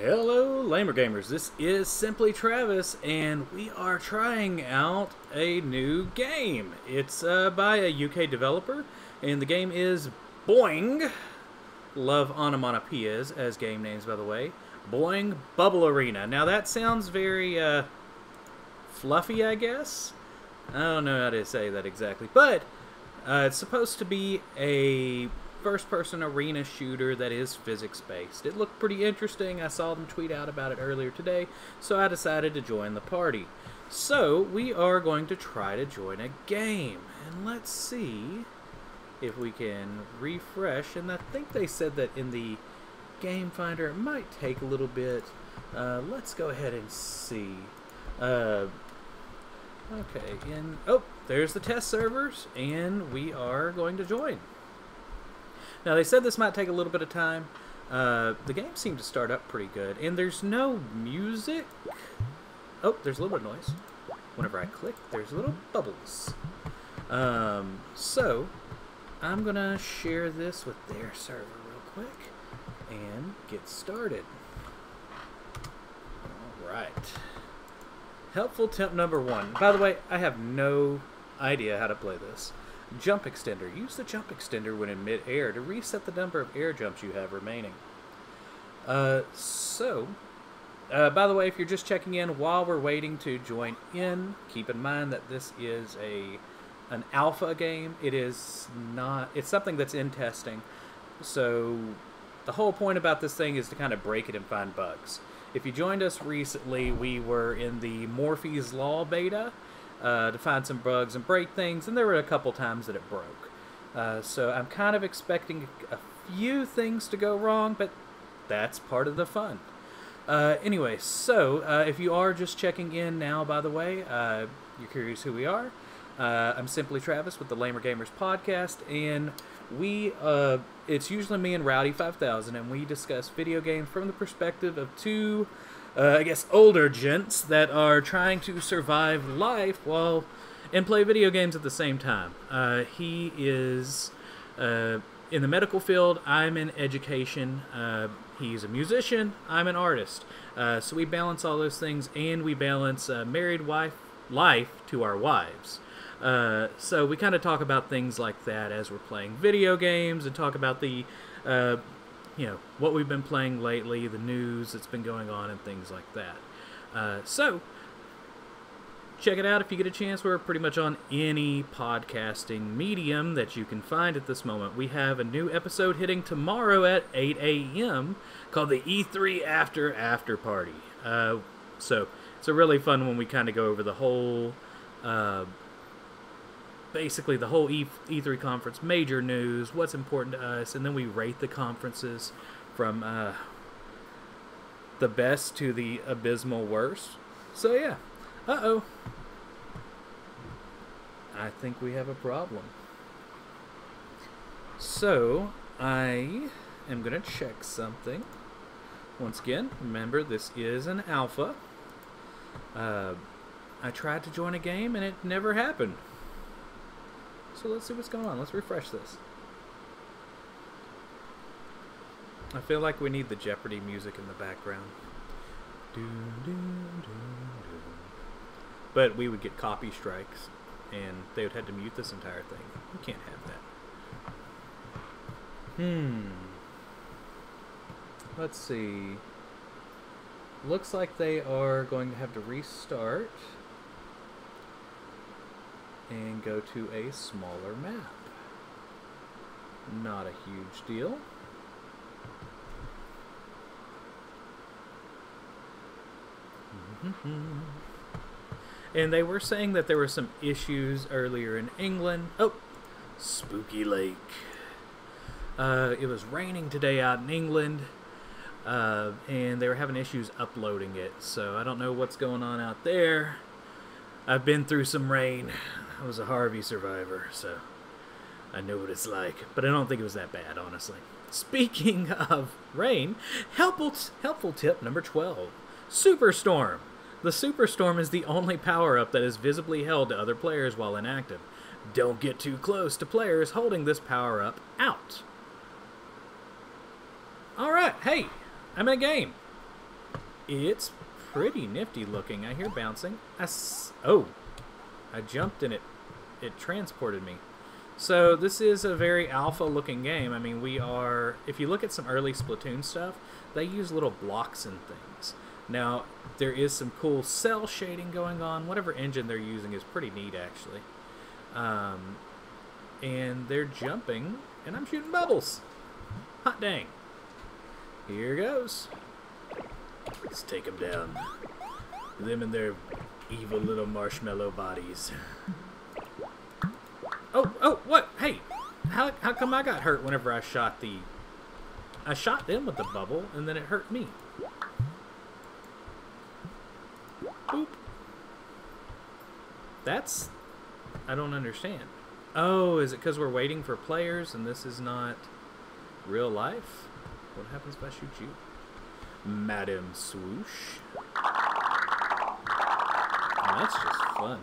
Hello, Lamer Gamers. This is Simply Travis, and we are trying out a new game. It's by a UK developer, and the game is Boing. Love onomatopoeias as game names, by the way. Boing Bubble Arena. Now that sounds very fluffy, I guess. I don't know how to say that exactly, but it's supposed to be a first-person arena shooter that is physics-based. It looked pretty interesting. I saw them tweet out about it earlier today, so I decided to join the party. So, we are going to try to join a game. And let's see if we can refresh. And I think they said that in the game finder it might take a little bit. Let's go ahead and see. Okay, and oh, there's the test servers, and we are going to join. Now, they said this might take a little bit of time. The game seemed to start up pretty good. And there's no music. Oh, there's a little bit of noise. Whenever I click, there's little bubbles. So, I'm going to share this with their server real quick and get started. Alright. Helpful tip number 1. By the way, I have no idea how to play this. Jump extender. Use the jump extender when in mid-air to reset the number of air jumps you have remaining. By the way, if you're just checking in while we're waiting to join in, keep in mind that this is an alpha game. It is not. It's something that's in testing. So the whole point about this thing is to kind of break it and find bugs. If you joined us recently, we were in the Morphe's Law beta. To find some bugs and break things, and there were a couple times that it broke. So I'm kind of expecting a few things to go wrong, but that's part of the fun. Anyway, so if you are just checking in now, by the way, you're curious who we are. I'm Simply Travis with the Lamer Gamers podcast, and it's usually me and Rowdy 5000, and we discuss video games from the perspective of two I guess older gents that are trying to survive life and play video games at the same time. He is in the medical field. I'm in education. He's a musician. I'm an artist. So we balance all those things, and we balance married life to our wives. So we kind of talk about things like that as we're playing video games, and talk about the what we've been playing lately, the news that's been going on, and things like that. So, check it out if you get a chance. We're pretty much on any podcasting medium that you can find at this moment. We have a new episode hitting tomorrow at 8 a.m. called the E3 After Party. So, it's a really fun one. We kind of go over the whole... basically the whole E3 conference, major news, what's important to us, and then we rate the conferences from the best to the abysmal worst. So yeah. Uh-oh. I think we have a problem. So, I am going to check something. Once again, remember this is an alpha. I tried to join a game and it never happened. So let's see what's going on. Let's refresh this. I feel like we need the Jeopardy music in the background. But we would get copy strikes, and they would have to mute this entire thing. We can't have that. Let's see. Looks like they are going to have to restart and go to a smaller map. Not a huge deal. And they were saying that there were some issues earlier in England. Oh, Spooky Lake. It was raining today out in England, and they were having issues uploading it. So I don't know what's going on out there. I've been through some rain. I was a Harvey survivor, so I know what it's like. But I don't think it was that bad, honestly. Speaking of rain, helpful tip number 12. Superstorm. The Superstorm is the only power-up that is visibly held to other players while inactive. Don't get too close to players holding this power-up out. Alright, hey, I'm in a game. It's pretty nifty looking. I hear bouncing. Oh, I jumped and it transported me. So this is a very alpha looking game. I mean, if you look at some early Splatoon stuff, they use little blocks and things. Now, there is some cool cell shading going on. Whatever engine they're using is pretty neat, actually. And they're jumping, and I'm shooting bubbles. Hot dang. Here goes. Let's take them down. Them and their evil little marshmallow bodies. Oh, what? Hey, how come I got hurt whenever I shot I shot them with the bubble, and then it hurt me. Boop. I don't understand. Oh, is it because we're waiting for players and this is not real life? What happens if I shoot you? Madam Swoosh. Oh, that's just fun.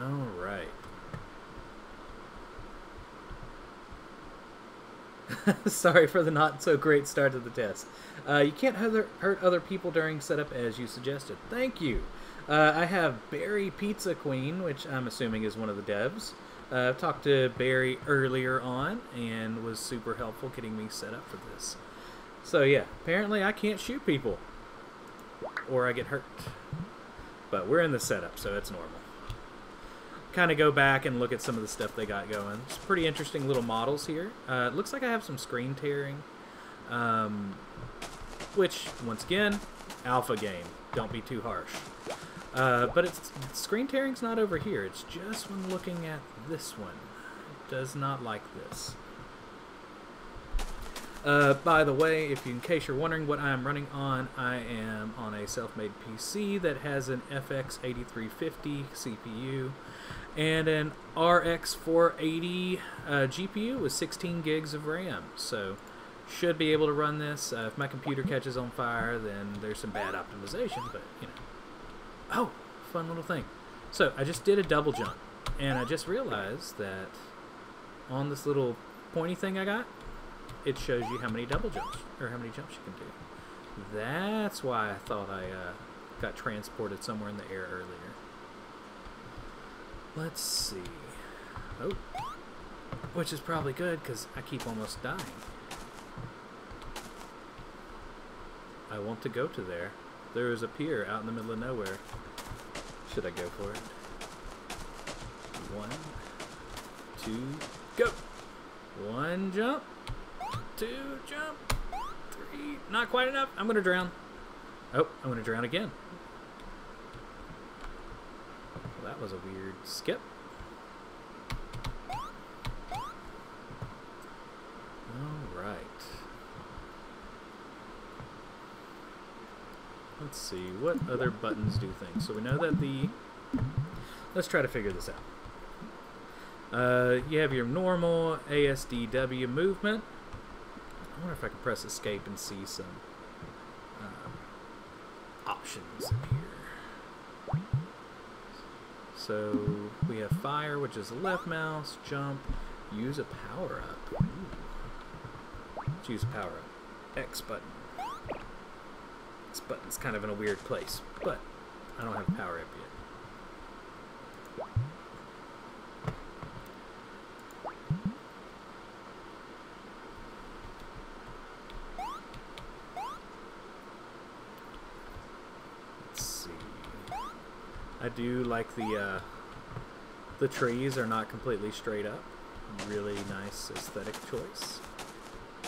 Alright. Sorry for the not so great start to the test. You can't hurt other people during setup as you suggested. Thank you. I have Barry Pizza Queen, which I'm assuming is one of the devs. I've talked to Barry earlier on and was super helpful getting me set up for this. So yeah, apparently I can't shoot people. Or I get hurt. But we're in the setup, so it's normal. Kind of go back and look at some of the stuff they got going. It's pretty interesting little models here. It looks like I have some screen tearing. Which, once again, alpha game. Don't be too harsh. But screen tearing's not over here. It's just when looking at this one. It does not like this. By the way, in case you're wondering what I'm running on, I am on a self-made PC that has an FX 8350 CPU and an RX 480 GPU with 16 gigs of RAM. So, should be able to run this. If my computer catches on fire, then there's some bad optimization, but, you know. Oh, fun little thing. So, I just did a double jump, and I just realized that on this little pointy thing I got, it shows you how many double jumps, or how many jumps you can do. That's why I thought I got transported somewhere in the air earlier. Let's see. Oh. Which is probably good, because I keep almost dying. I want to go to there. There is a pier out in the middle of nowhere. Should I go for it? 1, 2, go! 1 jump. 2 jump. 3. Not quite enough. I'm going to drown. Oh, I'm going to drown again. Well, that was a weird skip. Alright. Let's see. What other buttons do things? So we know that let's try to figure this out. You have your normal ASDW movement. I wonder if I can press escape and see some options in here. So we have fire, which is the left mouse, jump, use a power-up. Let's use a power-up. X button. This button's kind of in a weird place, but I don't have a power-up yet. I do like the trees are not completely straight up. Really nice aesthetic choice.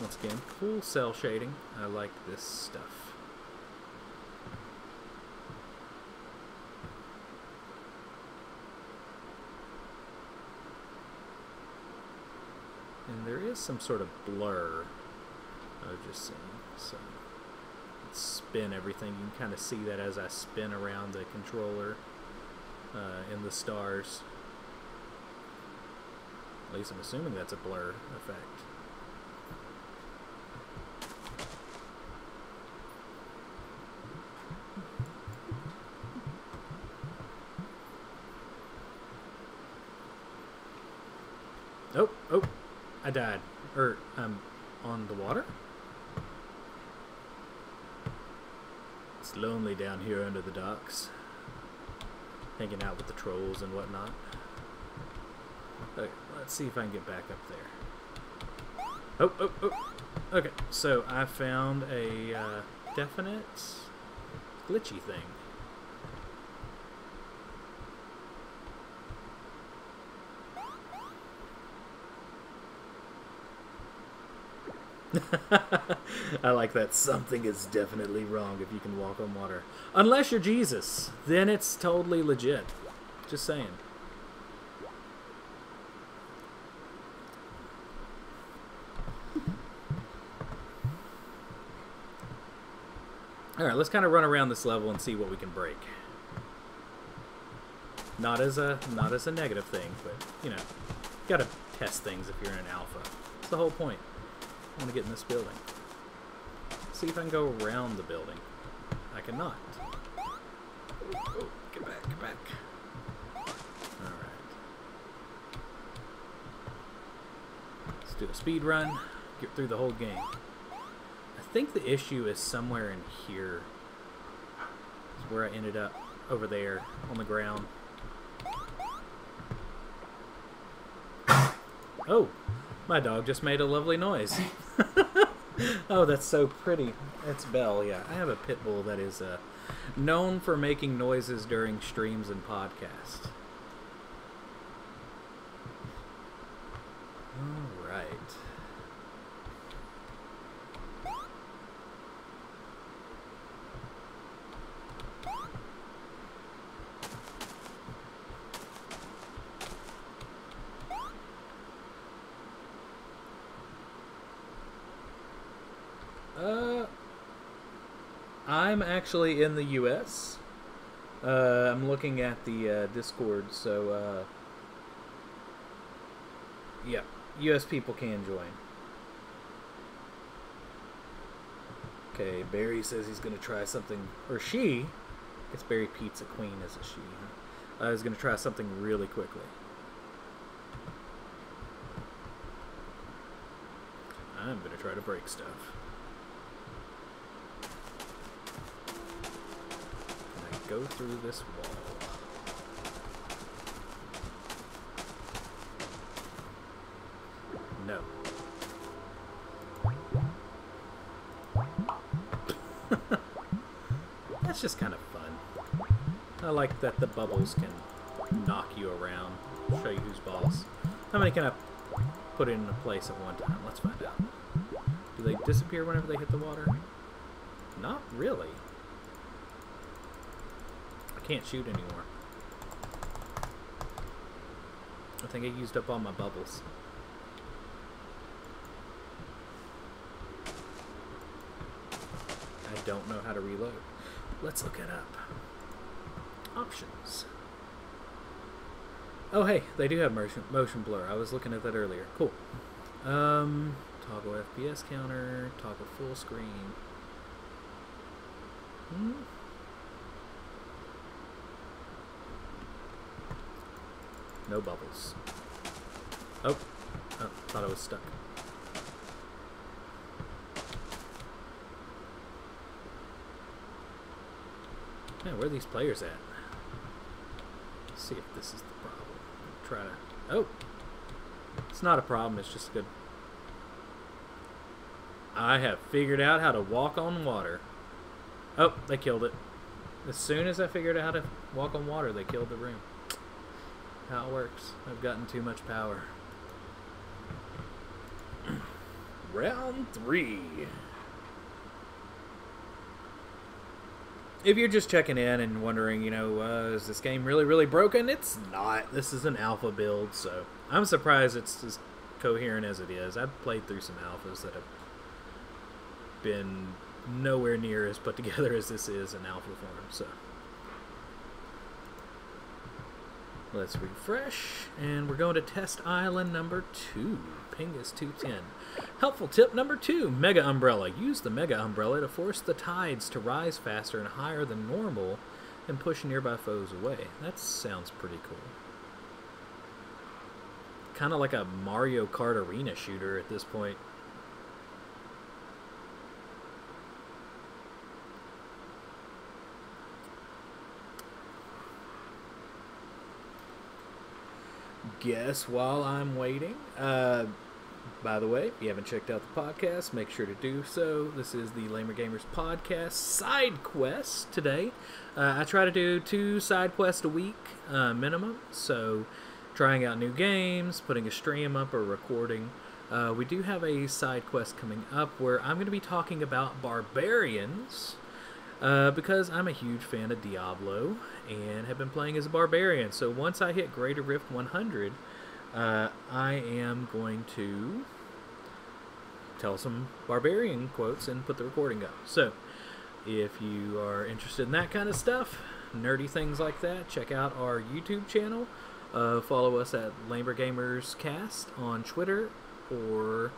Once again, cool cell shading. I like this stuff. And there is some sort of blur I was just seeing. So let's spin everything. You can kind of see that as I spin around the controller. In the stars. At least I'm assuming that's a blur effect. Oh, I died. I'm on the water? It's lonely down here under the docks. Hanging out with the trolls and whatnot. Okay, let's see if I can get back up there. Oh. Okay, so I found a definite glitchy thing. I like that. Something is definitely wrong if you can walk on water. Unless you're Jesus. Then it's totally legit. Just saying. Alright, let's kind of run around this level and see what we can break. Not as a negative thing, but, you know, you gotta test things if you're in an alpha. That's the whole point. I want to get in this building. See if I can go around the building. I cannot. Oh, get back, get back. Alright. Let's do a speed run. Get through the whole game. I think the issue is somewhere in here. Is where I ended up. Over there, on the ground. Oh! My dog just made a lovely noise. Oh, that's so pretty. It's Belle, yeah. I have a pit bull that is known for making noises during streams and podcasts. All right. I'm actually in the U.S. I'm looking at the Discord, so yeah, U.S. people can join. Okay, Barry says he's going to try something, or she, it's Barry Pizza Queen as a she, huh? Is going to try something really quickly. I'm going to try to break stuff. Go through this wall. No. That's just kind of fun. I like that the bubbles can knock you around, show you who's boss. How many can I put in a place at one time? Let's find out. Do they disappear whenever they hit the water? Not really. Can't shoot anymore. I think I used up all my bubbles. I don't know how to reload. Let's look it up. Options. Oh hey, they do have motion blur. I was looking at that earlier. Cool. Toggle FPS counter, toggle full screen. No bubbles. Oh, thought I was stuck. Man, where are these players at? Let's see if this is the problem. Try to... Oh! It's not a problem, it's just good. I have figured out how to walk on water. Oh, they killed it. As soon as I figured out how to walk on water, they killed the room. How it works. I've gotten too much power. Round 3. If you're just checking in and wondering, you know, is this game really, really broken? It's not. This is an alpha build, so I'm surprised it's as coherent as it is. I've played through some alphas that have been nowhere near as put together as this is in alpha form, so... Let's refresh, and we're going to test island number 2. Ping is 210. Helpful tip number 2, Mega Umbrella. Use the Mega Umbrella to force the tides to rise faster and higher than normal and push nearby foes away. That sounds pretty cool. Kind of like a Mario Kart arena shooter at this point. guess while I'm waiting, by the way, if you haven't checked out the podcast, make sure to do so. This is the Lamer Gamers Podcast side quest today. I try to do 2 side quests a week minimum, so trying out new games, putting a stream up, or recording. We do have a side quest coming up where I'm going to be talking about barbarians because I'm a huge fan of Diablo and have been playing as a barbarian. So once I hit Greater Rift 100, I am going to tell some barbarian quotes and put the recording up. So if you are interested in that kind of stuff, nerdy things like that, check out our YouTube channel. Follow us at Lamer Gamers Cast on Twitter, or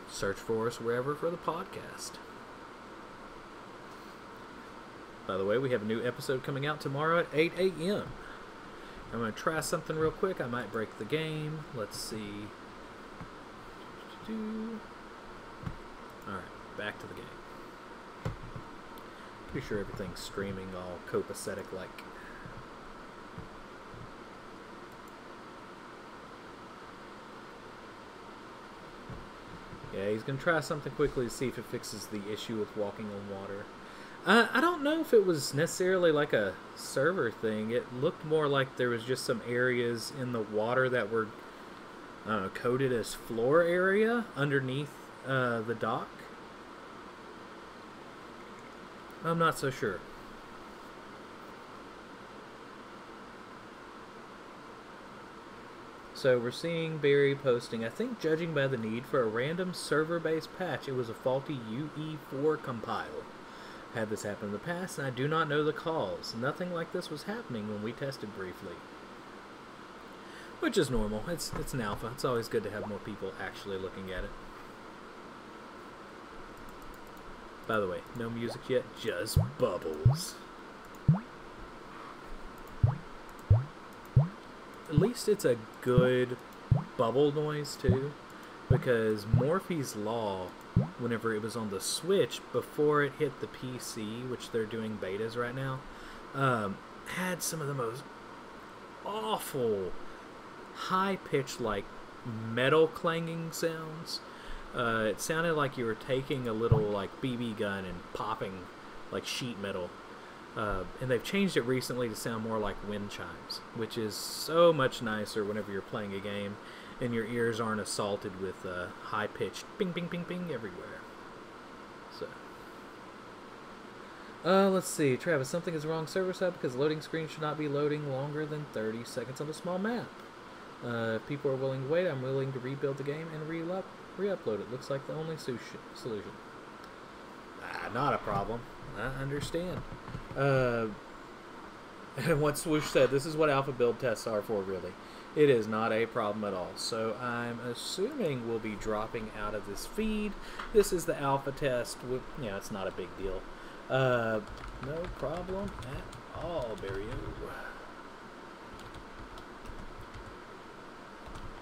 search for us wherever for the podcast. By the way, we have a new episode coming out tomorrow at 8 a.m. I'm going to try something real quick. I might break the game. Let's see. Alright, back to the game. Pretty sure everything's streaming all copacetic-like. Yeah, he's going to try something quickly to see if it fixes the issue with walking on water. I don't know if it was necessarily like a server thing. It looked more like there was just some areas in the water that were, I don't know, coded as floor area underneath the dock. I'm not so sure. So we're seeing Barry posting, I think judging by the need for a random server-based patch, it was a faulty UE4 compile. Had this happen in the past, and I do not know the cause. Nothing like this was happening when we tested briefly. Which is normal. It's an alpha. It's always good to have more people actually looking at it. By the way, no music yet, just bubbles. At least it's a good bubble noise, too. Because Morphe's Law, whenever it was on the Switch, before it hit the PC, which they're doing betas right now, had some of the most awful, high-pitched, like, metal clanging sounds. It sounded like you were taking a little, like, BB gun and popping, like, sheet metal. And they've changed it recently to sound more like wind chimes, which is so much nicer whenever you're playing a game and your ears aren't assaulted with high-pitched ping, ping, ping, ping everywhere. So, let's see. Travis, something is wrong server side because loading screen should not be loading longer than 30 seconds on a small map. If people are willing to wait, I'm willing to rebuild the game and re-upload it. Looks like the only solution. Not a problem. I understand. And what Swoosh said, this is what alpha build tests are for, really. It is not a problem at all. So I'm assuming we'll be dropping out of this feed. This is the alpha test. Yeah, it's not a big deal. No problem at all, Barrio.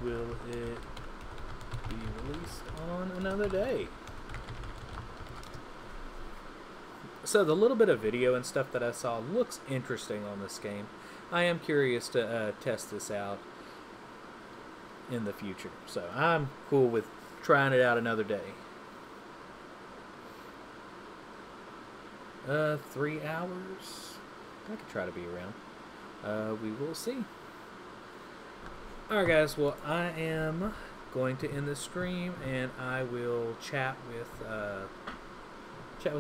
Will it be released on another day? So the little bit of video and stuff that I saw looks interesting on this game. I am curious to test this out in the future. So I'm cool with trying it out another day. 3 hours? I could try to be around. We will see. Alright guys, well I am going to end this stream and I will chat with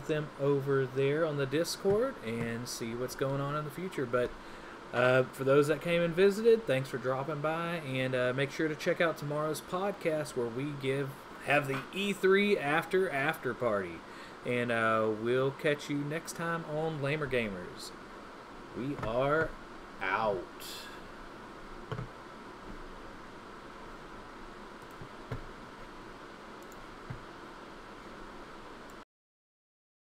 them over there on the Discord and see what's going on in the future. But for those that came and visited, thanks for dropping by, and make sure to check out tomorrow's podcast where we have the E3 after party. And we'll catch you next time on Lamer Gamers. We are out.